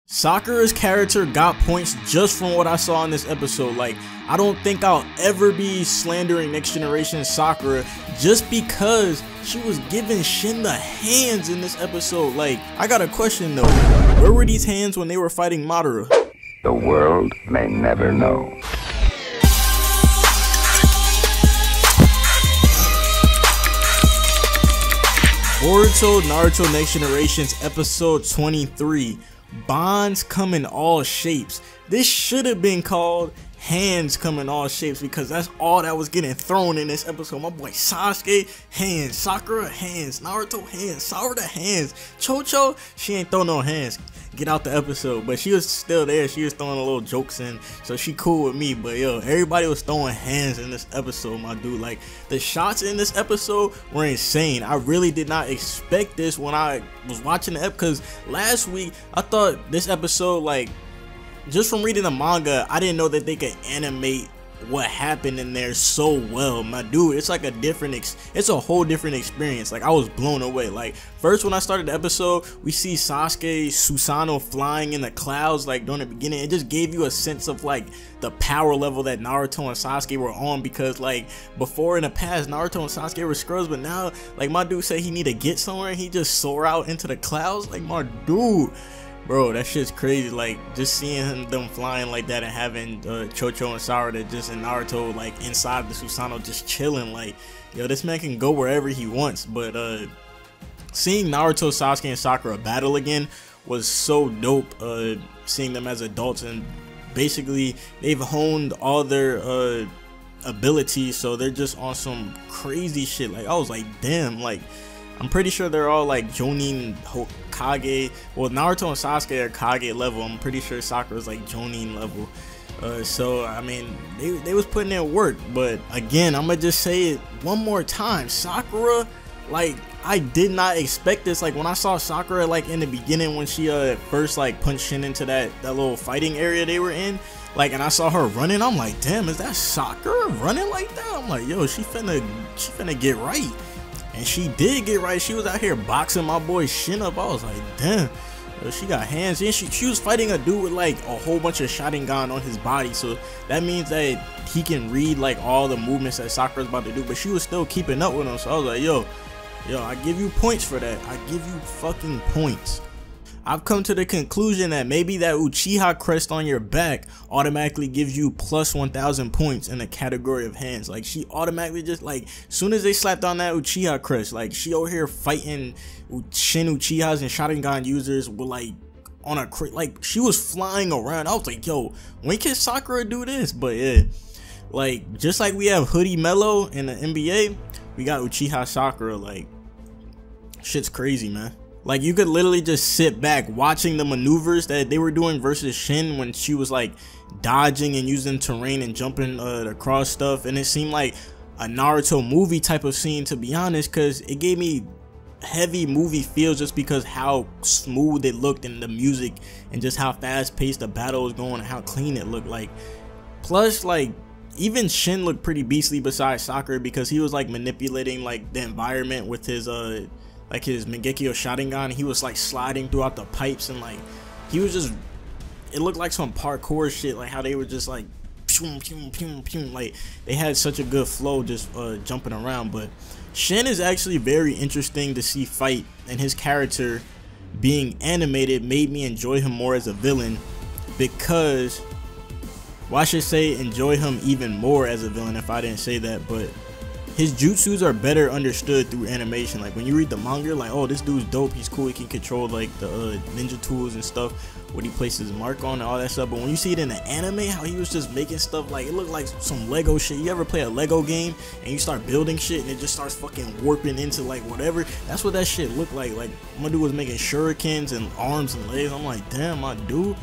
Sakura's character got points just from what I saw in this episode. Like, I don't think I'll ever be slandering Next Generation Sakura just because she was giving Shin the hands in this episode. Like, I got a question though. Where were these hands when they were fighting Madara? The world may never know. BORUTO Naruto Next Generations episode 23. Bonds come in all shapes. This should have been called Hands Come in All Shapes because that's all that was getting thrown in this episode. My boy Sasuke, hands. Sakura, hands. Naruto, hands. Sarada, hands. Chocho, she ain't throwing no hands. Get out the episode, but she was still there. She was throwing a little jokes in, so she cool with me. But yo, everybody was throwing hands in this episode, my dude. Like, the shots in this episode were insane. I really did not expect this when I was watching the episode, because last week I thought this episode, like, just from reading the manga, I didn't know that they could animate what happened in there so well, my dude. It's like it's a whole different experience. Like, I was blown away. Like, first when I started the episode, we see Sasuke, Susanoo flying in the clouds. Like, during the beginning, it just gave you a sense of like the power level that Naruto and Sasuke were on, because like before in the past, Naruto and Sasuke were scrubs, but now like my dude said he need to get somewhere, he just soar out into the clouds. Like, my dude, bro, that shit's crazy. Like, just seeing them flying like that and having Chocho and Sarada just in Naruto like inside the Susanoo just chilling. Like, yo, this man can go wherever he wants. But seeing Naruto, Sasuke, and Sakura battle again was so dope. Seeing them as adults, and basically they've honed all their abilities, so they're just on some crazy shit. Like, I was like, damn. Like, I'm pretty sure they're all like Jonin Hokage. Well, Naruto and Sasuke are Kage level. I'm pretty sure Sakura's like Jonin level. So I mean, they was putting in work. But again, I'm gonna just say it one more time. Sakura, like, I did not expect this. Like, when I saw Sakura like in the beginning, when she first like punched Shin into that little fighting area they were in, like, and I saw her running, I'm like, damn, is that Sakura running like that? I'm like, yo, she finna get right. And she did get right. She was out here boxing my boy Shin up. I was like, damn, yo, she got hands. And she was fighting a dude with like a whole bunch of Sharingan on his body. So that means that he can read like all the movements that Sakura's about to do. But she was still keeping up with him. So I was like, yo, I give you points for that. I give you fucking points. I've come to the conclusion that maybe that Uchiha crest on your back automatically gives you plus 1,000 points in the category of hands. Like, she automatically just, like, soon as they slapped on that Uchiha crest, like, she over here fighting Shin Uchihas and Sharingan users with, like, on a like, she was flying around. I was like, yo, when can Sakura do this? But yeah, like, just like we have Hoodie Mello in the NBA, we got Uchiha Sakura. Like, shit's crazy, man. Like, you could literally just sit back watching the maneuvers that they were doing versus Shin when she was like dodging and using terrain and jumping across stuff, and it seemed like a Naruto movie type of scene, to be honest, because it gave me heavy movie feels just because how smooth it looked in the music and just how fast paced the battle was going and how clean it looked. Like, plus, like, even Shin looked pretty beastly besides Sakura, because he was like manipulating like the environment with his like his Mangekyo Sharingan. He was like sliding throughout the pipes, and like he was just, it looked like some parkour shit, like how they were just like pew, pew, pew, pew. Like, they had such a good flow just jumping around. But Shin is actually very interesting to see fight, and his character being animated made me enjoy him more as a villain, because, well, I should say enjoy him even more as a villain if I didn't say that, but his jutsus are better understood through animation. Like, when you read the manga, you're like, oh, this dude's dope, he's cool, he can control like the ninja tools and stuff, what he places his mark on and all that stuff. But when you see it in the anime, how he was just making stuff, like, it looked like some Lego shit. You ever play a Lego game and you start building shit and it just starts fucking warping into like whatever? That's what that shit looked like. Like, my dude was making shurikens and arms and legs. I'm like, damn, my dude.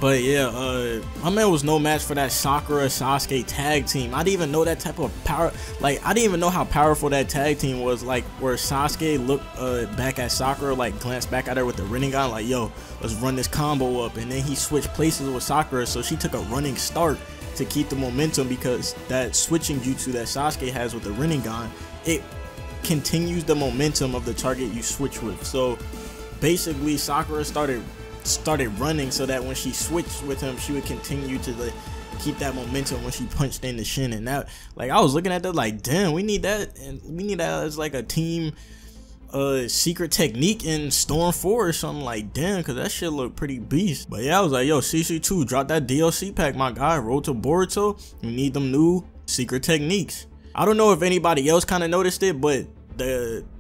But yeah, my man was no match for that Sakura Sasuke tag team. I didn't even know that type of power. Like, I didn't even know how powerful that tag team was. Like, where Sasuke looked back at Sakura, like glanced back at her with the Rinnegan, like, yo, let's run this combo up. And then he switched places with Sakura, so she took a running start to keep the momentum, because that switching jutsu that Sasuke has with the Rinnegan, it continues the momentum of the target you switch with. So basically Sakura started running so that when she switched with him, she would continue to keep that momentum when she punched into Shin. And that, like, I was looking at that like, damn, we need that, and we need that as like a team secret technique in Storm 4 or something, like, damn, because that shit looked pretty beast. But yeah, I was like, yo, CC2, drop that DLC pack, my guy. Road to Boruto, we need them new secret techniques. I don't know if anybody else kind of noticed it, but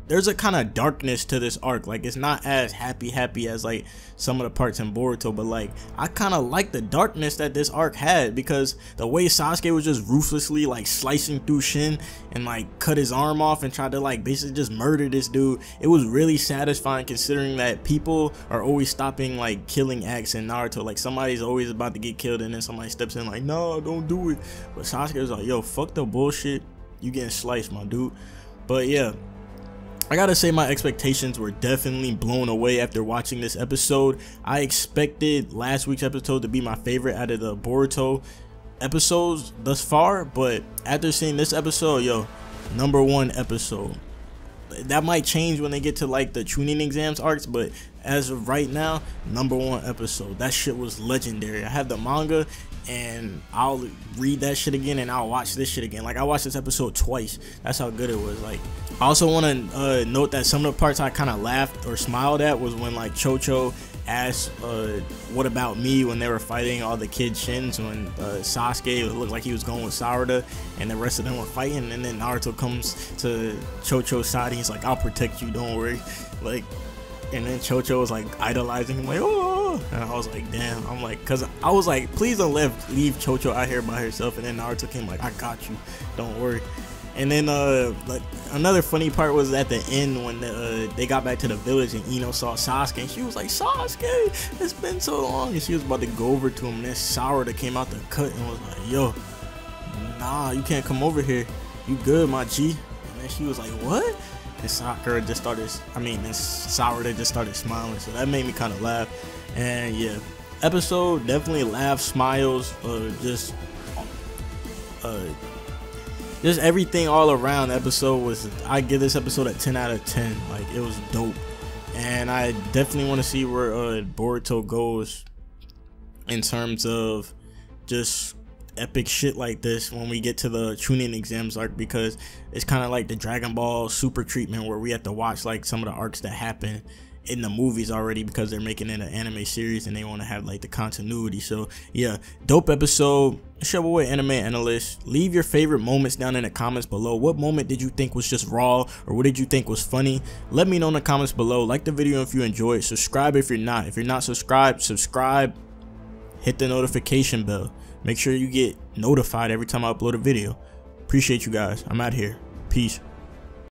there's a kind of darkness to this arc. Like, it's not as happy as like some of the parts in Boruto, but like I kind of like the darkness that this arc had, because the way Sasuke was just ruthlessly like slicing through Shin and like cut his arm off and tried to like basically just murder this dude, it was really satisfying, considering that people are always stopping like killing acts in Naruto. Like, somebody's always about to get killed and then somebody steps in like, no, don't do it. But Sasuke was like, yo, fuck the bullshit, you getting sliced, my dude. But yeah, I gotta say my expectations were definitely blown away after watching this episode. I expected last week's episode to be my favorite out of the Boruto episodes thus far, but after seeing this episode, yo, #1 episode. That might change when they get to like the Chunin exams arcs, but as of right now, #1 episode. That shit was legendary. I have the manga and I'll read that shit again and I'll watch this shit again. Like, I watched this episode twice. That's how good it was. Like, I also want to note that some of the parts I kind of laughed or smiled at was when like Chocho asked what about me when they were fighting all the kid Shins, when Sasuke looked like he was going with Sarada and the rest of them were fighting, and then Naruto comes to Chocho's side and he's like, I'll protect you, don't worry. Like, and then Chocho was like idolizing him, like, oh, and I was like, damn. I'm like, cause I was like, please don't leave Chocho out here by herself. And then Naruto came like, I got you, don't worry. And then like another funny part was at the end when they got back to the village and Ino saw Sasuke and she was like, Sasuke, it's been so long, and she was about to go over to him, and then Sarada came out the cut and was like, yo, nah, you can't come over here, you good, my G. And then she was like, what? And Sakura just started, Sarada just started smiling, so that made me kind of laugh. And yeah, episode definitely laugh, smiles, just everything all around. Episode was, I give this episode a 10 out of 10. Like, it was dope, and I definitely want to see where Boruto goes in terms of just epic shit like this when we get to the Chunin exams arc, because it's kind of like the Dragon Ball Super treatment where we have to watch like some of the arcs that happen in the movies already, because they're making it an anime series and they want to have like the continuity. So yeah, dope episode. It's your boy AnimeAnalyst. Leave your favorite moments down in the comments below. What moment did you think was just raw, or what did you think was funny? Let me know in the comments below. Like the video if you enjoyed. Subscribe if you're not. If you're not subscribed, subscribe. Hit the notification bell. Make sure you get notified every time I upload a video. Appreciate you guys. I'm out here. Peace.